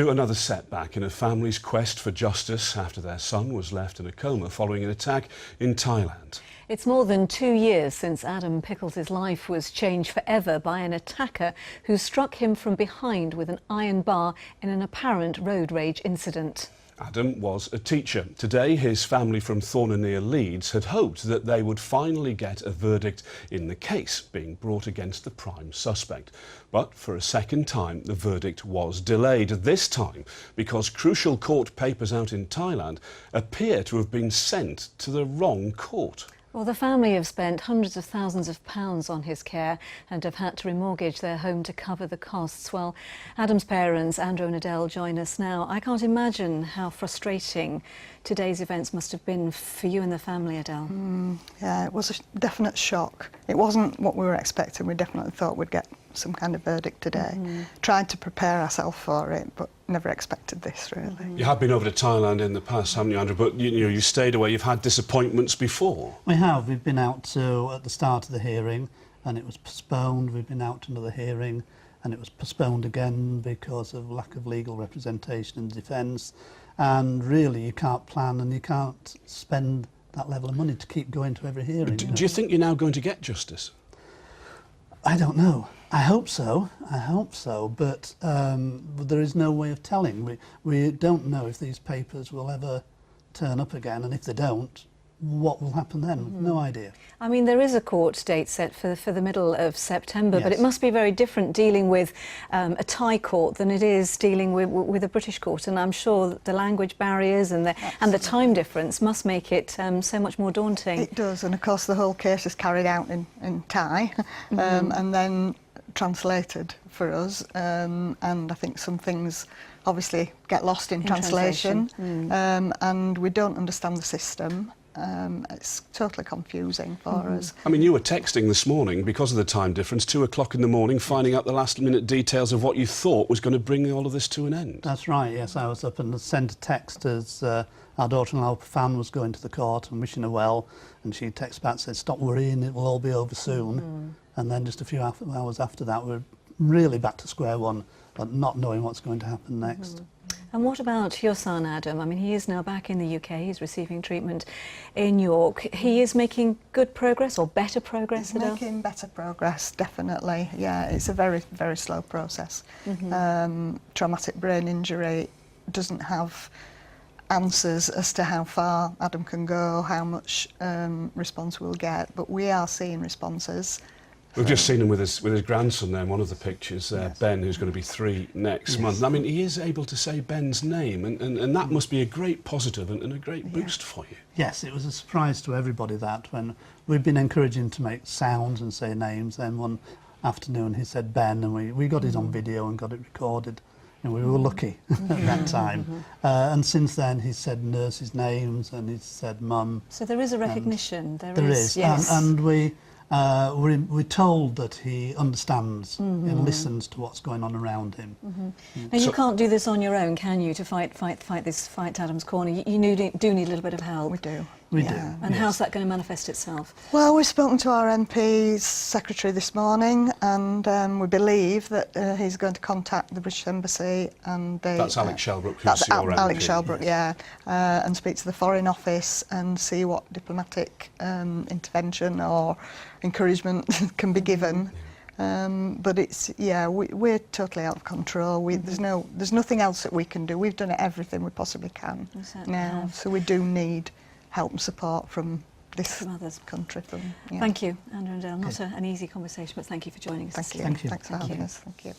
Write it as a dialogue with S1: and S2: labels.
S1: Another setback in a family's quest for justice after their son was left in a coma following an attack in Thailand.
S2: It's more than 2 years since Adam Pickles' life was changed forever by an attacker who struck him from behind with an iron bar in an apparent road rage incident.
S1: Adam was a teacher. Today, his family from Thornham near Leeds had hoped that they would finally get a verdict in the case being brought against the prime suspect. But for a second time, the verdict was delayed, this time because crucial court papers out in Thailand appear to have been sent to the wrong court.
S2: Well, the family have spent hundreds of thousands of pounds on his care and have had to remortgage their home to cover the costs. Well, Adam's parents, Andrew and Adele, join us now. I can't imagine how frustrating today's events must have been for you and the family, Adele.
S3: Yeah, it was a definite shock. It wasn't what we were expecting. We definitely thought we'd get some kind of verdict today. Tried to prepare ourselves for it, but never expected this, really.
S1: You have been over to Thailand in the past, haven't you, Andrew? But you stayed away. You've had disappointments before.
S4: We have. We've been out at the start of the hearing and it was postponed. We've been out to another hearing and it was postponed again because of lack of legal representation in defence. And really, you can't plan and you can't spend that level of money to keep going to every hearing.
S1: Do you think you're now going to get justice?
S4: I don't know. I hope so. I hope so. But there is no way of telling. We don't know if these papers will ever turn up again, and if they don't, what will happen then? No idea.
S2: I mean, there is a court date set for the middle of September,
S4: Yes.
S2: but it must be very different dealing with a Thai court than it is dealing with a British court. And I'm sure that the language barriers and the time difference must make it so much more daunting.
S3: It does, and of course the whole case is carried out in Thai and then translated for us. And I think some things obviously get lost in translation. And we don't understand the system. It's totally confusing for us.
S1: I mean, you were texting this morning because of the time difference, 2 o'clock in the morning, finding out the last-minute details of what you thought was going to bring all of this to an end.
S4: That's right, yes. I was up and sent a text as our daughter-in-law Fan was going to the court and wishing her well, and she texted back and said, "Stop worrying, it will all be over soon." And then just a few hours after that, we're really back to square one, but not knowing what's going to happen next.
S2: And what about your son, Adam? I mean, he is now back in the UK. He's receiving treatment in York. He is making good progress or better progress,
S3: He's
S2: Adele?
S3: making better progress, definitely. Yeah, it's a very, very slow process. Traumatic brain injury doesn't have answers as to how far Adam can go, how much response we'll get, but we are seeing responses.
S1: We've just seen him with his grandson there in one of the pictures, Ben, who's going to be 3 next month. I mean, he is able to say Ben's name, and that must be a great positive and a great boost for you.
S4: Yes, it was a surprise to everybody that when we've been encouraging him to make sounds and say names, then one afternoon he said Ben, and we got it on video and got it recorded, and we were lucky at that time. And since then he's said nurses' names and he's said mum.
S2: So there is a recognition. There is.
S4: Yes. And we're told that he understands and listens to what's going on around him.
S2: Now, you can't do this on your own, can you, to fight Adam's corner? You do need a little bit of help.
S3: We do.
S4: We do.
S2: And how's that going to manifest itself?
S3: Well, we've spoken to our MP's secretary this morning, and we believe that he's going to contact the British Embassy and the...
S1: That's Alex Shelbrooke, who's
S3: that's
S1: your MP.
S3: Alex Shelbrooke, yeah. And speak to the Foreign Office and see what diplomatic intervention or encouragement can be given. But it's, we're totally out of control. There's nothing else that we can do. We've done everything we possibly can now, so we do need help and support from this country.
S2: Thank you, Andrew and Adele. Not an easy conversation, but thank you for joining us.
S3: Thank you.
S4: Thank you.
S3: Thanks for having us. Thank you.